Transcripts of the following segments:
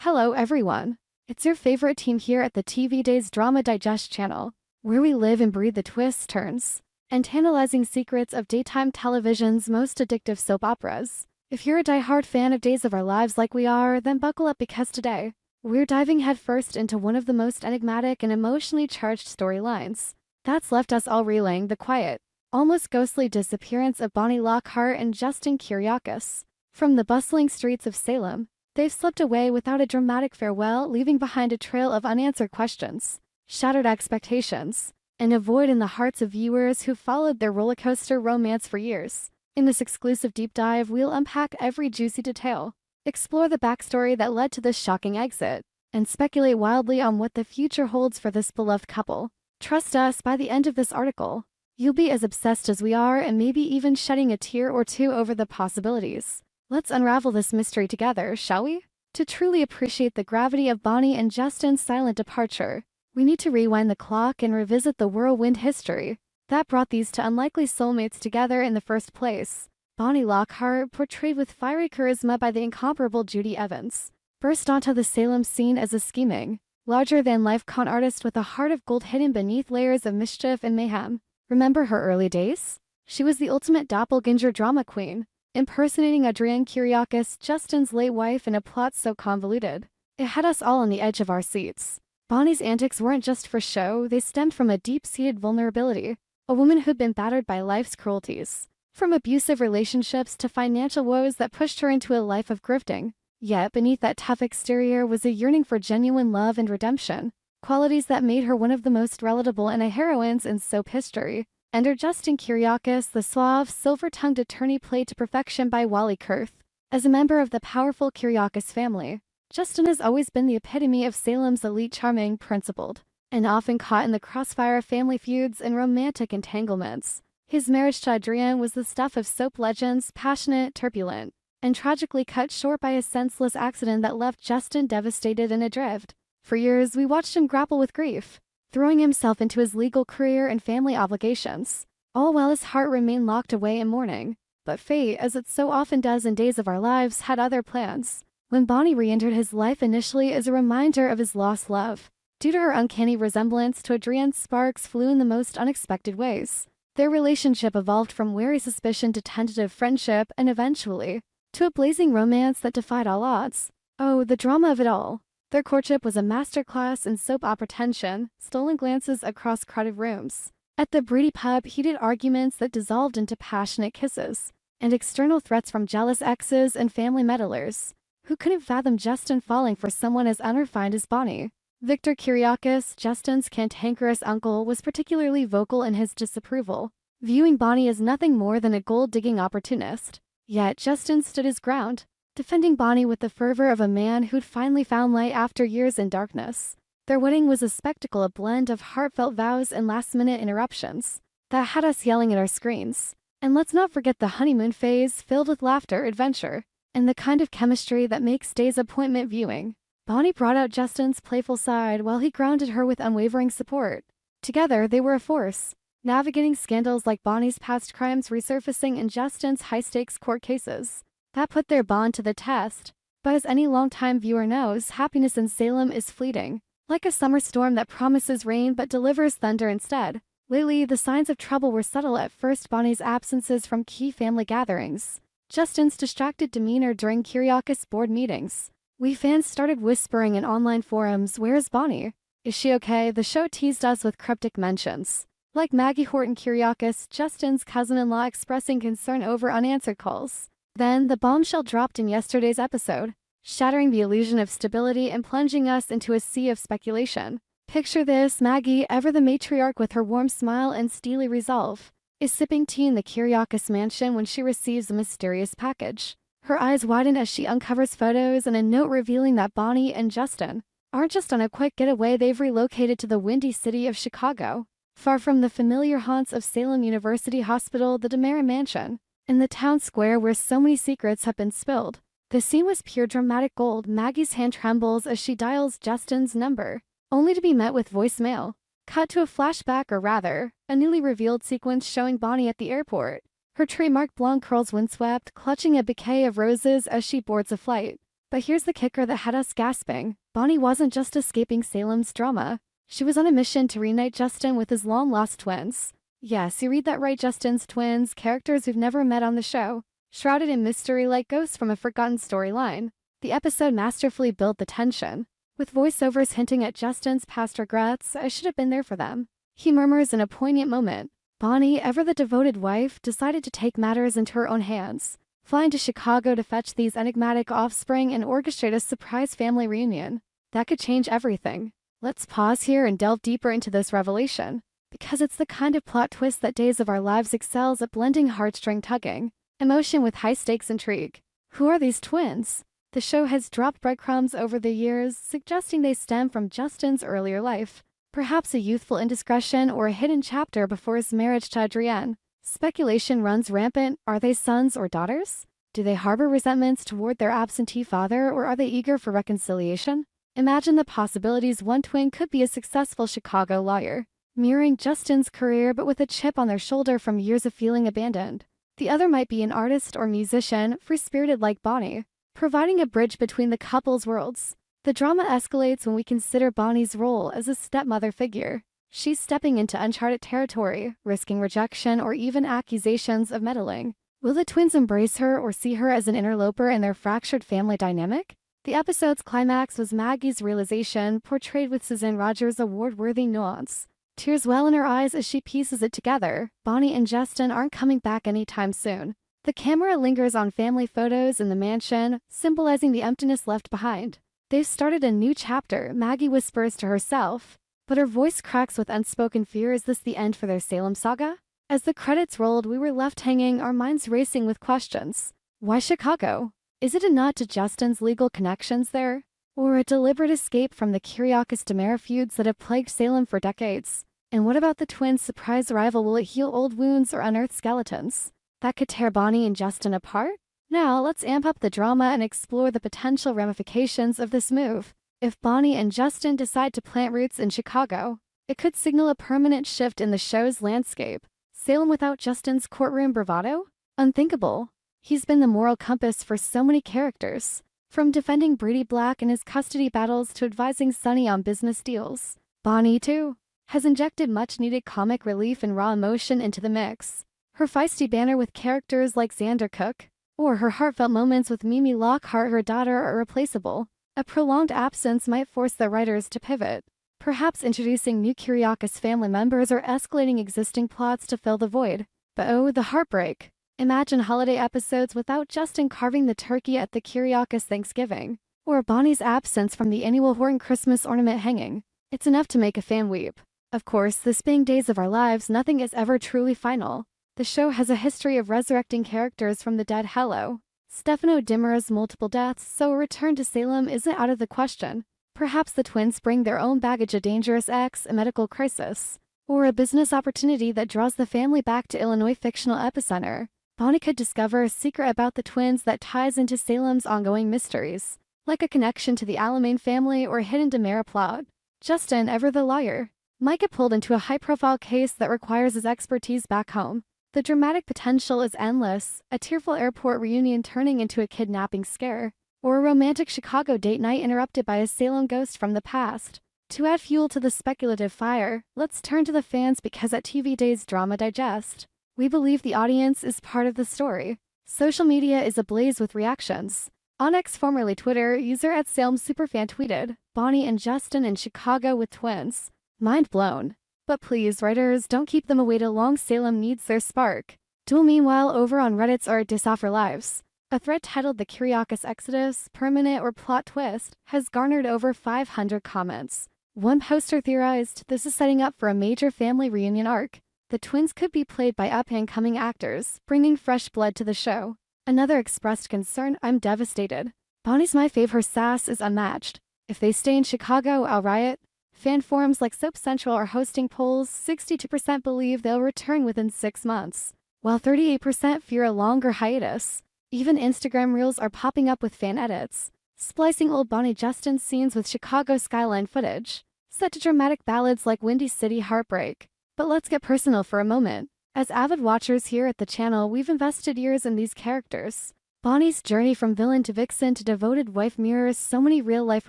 Hello everyone. It's your favorite team here at the TV Days Drama Digest channel, where we live and breathe the twists, turns, and tantalizing secrets of daytime television's most addictive soap operas. If you're a diehard fan of Days of Our Lives like we are, then buckle up because today, we're diving headfirst into one of the most enigmatic and emotionally charged storylines that's left us all reeling: the quiet, almost ghostly disappearance of Bonnie Lockhart and Justin Kiriakis. From the bustling streets of Salem, they've slipped away without a dramatic farewell, leaving behind a trail of unanswered questions, shattered expectations, and a void in the hearts of viewers who followed their rollercoaster romance for years. In this exclusive deep dive, we'll unpack every juicy detail, explore the backstory that led to this shocking exit, and speculate wildly on what the future holds for this beloved couple. Trust us, by the end of this article, you'll be as obsessed as we are and maybe even shedding a tear or two over the possibilities. Let's unravel this mystery together, shall we? To truly appreciate the gravity of Bonnie and Justin's silent departure, we need to rewind the clock and revisit the whirlwind history that brought these two unlikely soulmates together in the first place. Bonnie Lockhart, portrayed with fiery charisma by the incomparable Judy Evans, burst onto the Salem scene as a scheming, larger-than-life con artist with a heart of gold hidden beneath layers of mischief and mayhem. Remember her early days? She was the ultimate doppelganger drama queen, impersonating Adrienne Kiriakis, Justin's late wife, in a plot so convoluted it had us all on the edge of our seats. Bonnie's antics weren't just for show, they stemmed from a deep-seated vulnerability, a woman who'd been battered by life's cruelties, from abusive relationships to financial woes that pushed her into a life of grifting. Yet beneath that tough exterior was a yearning for genuine love and redemption, qualities that made her one of the most relatable anti-heroines in soap history. Enter Justin Kiriakis, the suave, silver-tongued attorney played to perfection by Wally Kurth. As a member of the powerful Kiriakis family, Justin has always been the epitome of Salem's elite, charming, principled, and often caught in the crossfire of family feuds and romantic entanglements. His marriage to Adrienne was the stuff of soap legends, passionate, turbulent, and tragically cut short by a senseless accident that left Justin devastated and adrift. For years, we watched him grapple with grief, throwing himself into his legal career and family obligations, all while his heart remained locked away in mourning. But fate, as it so often does in Days of Our Lives, had other plans. When Bonnie re-entered his life initially as a reminder of his lost love, due to her uncanny resemblance to Adrienne, sparks flew in the most unexpected ways. Their relationship evolved from wary suspicion to tentative friendship and eventually to a blazing romance that defied all odds. Oh, the drama of it all. Their courtship was a masterclass in soap opera tension, stolen glances across crowded rooms, at the Breedy pub, heated arguments that dissolved into passionate kisses, and external threats from jealous exes and family meddlers who couldn't fathom Justin falling for someone as unrefined as Bonnie. Victor Kiriakis, Justin's cantankerous uncle, was particularly vocal in his disapproval, viewing Bonnie as nothing more than a gold-digging opportunist. Yet Justin stood his ground, defending Bonnie with the fervor of a man who'd finally found light after years in darkness. Their wedding was a spectacle, a blend of heartfelt vows and last-minute interruptions that had us yelling at our screens. And let's not forget the honeymoon phase, filled with laughter, adventure, and the kind of chemistry that makes Days appointment viewing. Bonnie brought out Justin's playful side while he grounded her with unwavering support. Together, they were a force, navigating scandals like Bonnie's past crimes resurfacing and Justin's high-stakes court cases that put their bond to the test. But as any longtime viewer knows, happiness in Salem is fleeting, like a summer storm that promises rain but delivers thunder instead. Lately, the signs of trouble were subtle. At first, Bonnie's absences from key family gatherings, Justin's distracted demeanor during Kiriakis board meetings. We fans started whispering in online forums, "Where's Bonnie? Is she okay?" The show teased us with cryptic mentions, like Maggie Horton Kiriakis, Justin's cousin-in-law, expressing concern over unanswered calls. Then, the bombshell dropped in yesterday's episode, shattering the illusion of stability and plunging us into a sea of speculation. Picture this: Maggie, ever the matriarch with her warm smile and steely resolve, is sipping tea in the Kiriakis mansion when she receives a mysterious package. Her eyes widen as she uncovers photos and a note revealing that Bonnie and Justin aren't just on a quick getaway, they've relocated to the windy city of Chicago, far from the familiar haunts of Salem University Hospital, the DeMera Mansion, in the town square where so many secrets have been spilled. The scene was pure dramatic gold. Maggie's hand trembles as she dials Justin's number, only to be met with voicemail. Cut to a flashback, or rather, a newly revealed sequence showing Bonnie at the airport, her trademark blonde curls windswept, clutching a bouquet of roses as she boards a flight. But here's the kicker that had us gasping. Bonnie wasn't just escaping Salem's drama. She was on a mission to reunite Justin with his long-lost twins. Yes, you read that right, Justin's twins, characters we've never met on the show, shrouded in mystery like ghosts from a forgotten storyline. The episode masterfully built the tension, with voiceovers hinting at Justin's past regrets. I should have been there for them. He murmurs in a poignant moment. Bonnie, ever the devoted wife, decided to take matters into her own hands, flying to Chicago to fetch these enigmatic offspring and orchestrate a surprise family reunion. That could change everything. Let's pause here and delve deeper into this revelation, because it's the kind of plot twist that Days of Our Lives excels at blending heartstring tugging, emotion with high-stakes intrigue. Who are these twins? The show has dropped breadcrumbs over the years, suggesting they stem from Justin's earlier life, perhaps a youthful indiscretion or a hidden chapter before his marriage to Adrienne. Speculation runs rampant. Are they sons or daughters? Do they harbor resentments toward their absentee father, or are they eager for reconciliation? Imagine the possibilities. One twin could be a successful Chicago lawyer, mirroring Justin's career but with a chip on their shoulder from years of feeling abandoned. The other might be an artist or musician, free-spirited like Bonnie, providing a bridge between the couple's worlds. The drama escalates when we consider Bonnie's role as a stepmother figure. She's stepping into uncharted territory, risking rejection or even accusations of meddling. Will the twins embrace her or see her as an interloper in their fractured family dynamic? The episode's climax was Maggie's realization, portrayed with Suzanne Rogers' award-worthy nuance. Tears well in her eyes as she pieces it together. Bonnie and Justin aren't coming back anytime soon. The camera lingers on family photos in the mansion, symbolizing the emptiness left behind. They've started a new chapter, Maggie whispers to herself, but her voice cracks with unspoken fear. Is this the end for their Salem saga? As the credits rolled, we were left hanging, our minds racing with questions. Why Chicago? Is it a nod to Justin's legal connections there? Or a deliberate escape from the Kiriakis-Demara feuds that have plagued Salem for decades? And what about the twins' surprise arrival? Will it heal old wounds or unearth skeletons that could tear Bonnie and Justin apart? Now, let's amp up the drama and explore the potential ramifications of this move. If Bonnie and Justin decide to plant roots in Chicago, it could signal a permanent shift in the show's landscape. Salem without Justin's courtroom bravado? Unthinkable. He's been the moral compass for so many characters, from defending Brady Black in his custody battles to advising Sonny on business deals. Bonnie, too, has injected much-needed comic relief and raw emotion into the mix. Her feisty banter with characters like Xander Cook, or her heartfelt moments with Mimi Lockhart, her daughter, are irreplaceable. A prolonged absence might force the writers to pivot, perhaps introducing new Kiriakis family members or escalating existing plots to fill the void. But oh, the heartbreak. Imagine holiday episodes without Justin carving the turkey at the Kiriakis Thanksgiving, or Bonnie's absence from the annual Horton Christmas ornament hanging. It's enough to make a fan weep. Of course, this being Days of Our Lives, nothing is ever truly final. The show has a history of resurrecting characters from the dead. Hello, Stefano Dimmer's multiple deaths, so a return to Salem isn't out of the question. Perhaps the twins bring their own baggage, a dangerous ex, a medical crisis, or a business opportunity that draws the family back to Illinois' fictional epicenter. Bonnie could discover a secret about the twins that ties into Salem's ongoing mysteries, like a connection to the Alamein family or a hidden Demara plot. Justin, ever the lawyer, might get pulled into a high-profile case that requires his expertise back home. The dramatic potential is endless, a tearful airport reunion turning into a kidnapping scare, or a romantic Chicago date night interrupted by a Salem ghost from the past. To add fuel to the speculative fire, let's turn to the fans, because at TV Days Drama Digest, we believe the audience is part of the story. Social media is ablaze with reactions. On X, formerly Twitter, user @SalemSuperFan tweeted, "Bonnie and Justin in Chicago with twins. Mind blown. But please, writers, don't keep them away too long. Salem needs their spark." DOOL, meanwhile, over on Reddit's or Days of Our Lives, a thread titled "The Kiriakis Exodus, Permanent or Plot Twist," has garnered over 500 comments. One poster theorized this is setting up for a major family reunion arc. The twins could be played by up-and-coming actors, bringing fresh blood to the show. Another expressed concern, "I'm devastated. Bonnie's my fave, her sass is unmatched. If they stay in Chicago, I'll riot." Fan forums like Soap Central are hosting polls. 62% believe they'll return within 6 months, while 38% fear a longer hiatus. Even Instagram Reels are popping up with fan edits, splicing old Bonnie Justin scenes with Chicago skyline footage, set to dramatic ballads like Windy City Heartbreak. But let's get personal for a moment. As avid watchers here at the channel, we've invested years in these characters. Bonnie's journey from villain to vixen to devoted wife mirrors so many real-life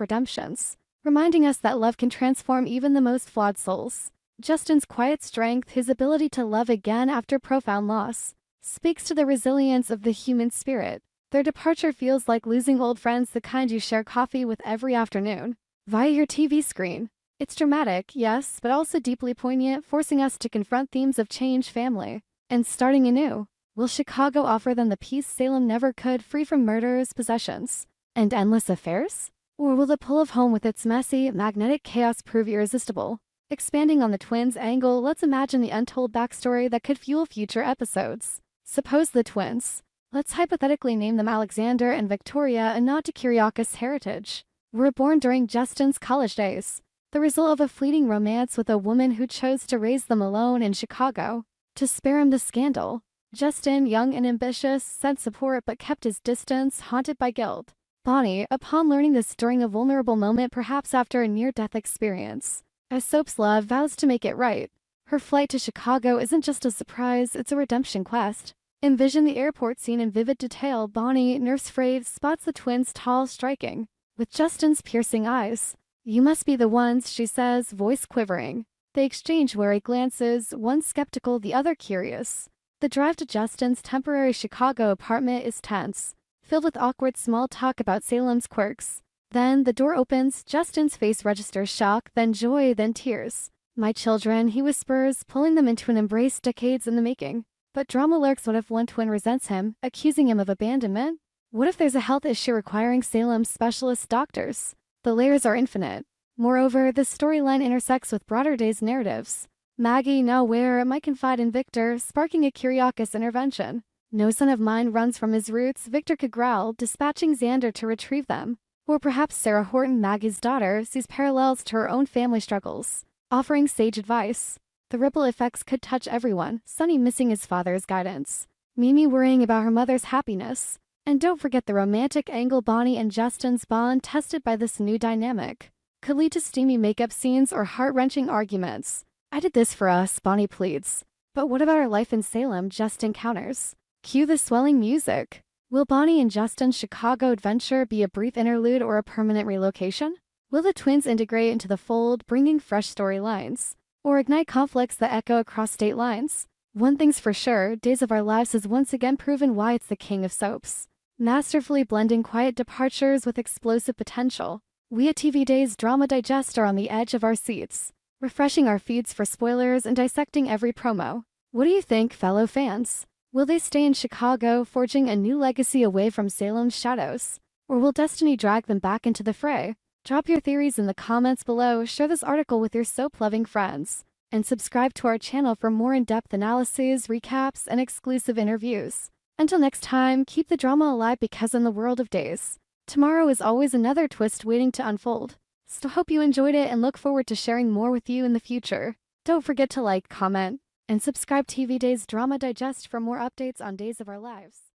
redemptions, reminding us that love can transform even the most flawed souls. Justin's quiet strength, his ability to love again after profound loss, speaks to the resilience of the human spirit. Their departure feels like losing old friends, the kind you share coffee with every afternoon, via your TV screen. It's dramatic, yes, but also deeply poignant, forcing us to confront themes of change, family, and starting anew. Will Chicago offer them the peace Salem never could, free from murders, possessions, and endless affairs? Or will the pull of home with its messy, magnetic chaos prove irresistible? Expanding on the twins' angle, let's imagine the untold backstory that could fuel future episodes. Suppose the twins, let's hypothetically name them Alexander and Victoria, a nod to Kyriakis' heritage, were born during Justin's college days, the result of a fleeting romance with a woman who chose to raise them alone in Chicago. To spare him the scandal, Justin, young and ambitious, sent support but kept his distance, haunted by guilt. Bonnie, upon learning this during a vulnerable moment, perhaps after a near-death experience, as Soap's love, vows to make it right. Her flight to Chicago isn't just a surprise, it's a redemption quest. Envision the airport scene in vivid detail. Bonnie, nurse frayed, spots the twins, tall, striking, with Justin's piercing eyes. "You must be the ones," she says, voice quivering. They exchange wary glances, one skeptical, the other curious. The drive to Justin's temporary Chicago apartment is tense, filled with awkward small talk about Salem's quirks. Then the door opens, Justin's face registers shock, then joy, then tears. "My children," he whispers, pulling them into an embrace decades in the making. But drama lurks. What if one twin resents him, accusing him of abandonment? What if there's a health issue requiring Salem's specialist doctors? The layers are infinite. Moreover, the storyline intersects with broader day's narratives. Maggie, now aware, might confide in Victor, sparking a Kyriakis intervention. "No son of mine runs from his roots," Victor could growl, dispatching Xander to retrieve them. Or perhaps Sarah Horton, Maggie's daughter, sees parallels to her own family struggles, offering sage advice. The ripple effects could touch everyone, Sonny missing his father's guidance, Mimi worrying about her mother's happiness. And don't forget the romantic angle. Bonnie and Justin's bond, tested by this new dynamic, could lead to steamy makeup scenes or heart-wrenching arguments. "I did this for us," Bonnie pleads. "But what about our life in Salem?" Justin counters. Cue the swelling music. Will Bonnie and Justin's Chicago adventure be a brief interlude or a permanent relocation? Will the twins integrate into the fold, bringing fresh storylines, or ignite conflicts that echo across state lines? One thing's for sure, Days of Our Lives has once again proven why it's the king of soaps, masterfully blending quiet departures with explosive potential. We at TV Days Drama Digest are on the edge of our seats, refreshing our feeds for spoilers and dissecting every promo. What do you think, fellow fans? Will they stay in Chicago, forging a new legacy away from Salem's shadows? Or will destiny drag them back into the fray? Drop your theories in the comments below, share this article with your soap-loving friends, and subscribe to our channel for more in-depth analyses, recaps, and exclusive interviews. Until next time, keep the drama alive, because in the world of Days, tomorrow is always another twist waiting to unfold. So hope you enjoyed it and look forward to sharing more with you in the future. Don't forget to like, comment, and subscribe. TV Days Drama Digest for more updates on Days of Our Lives.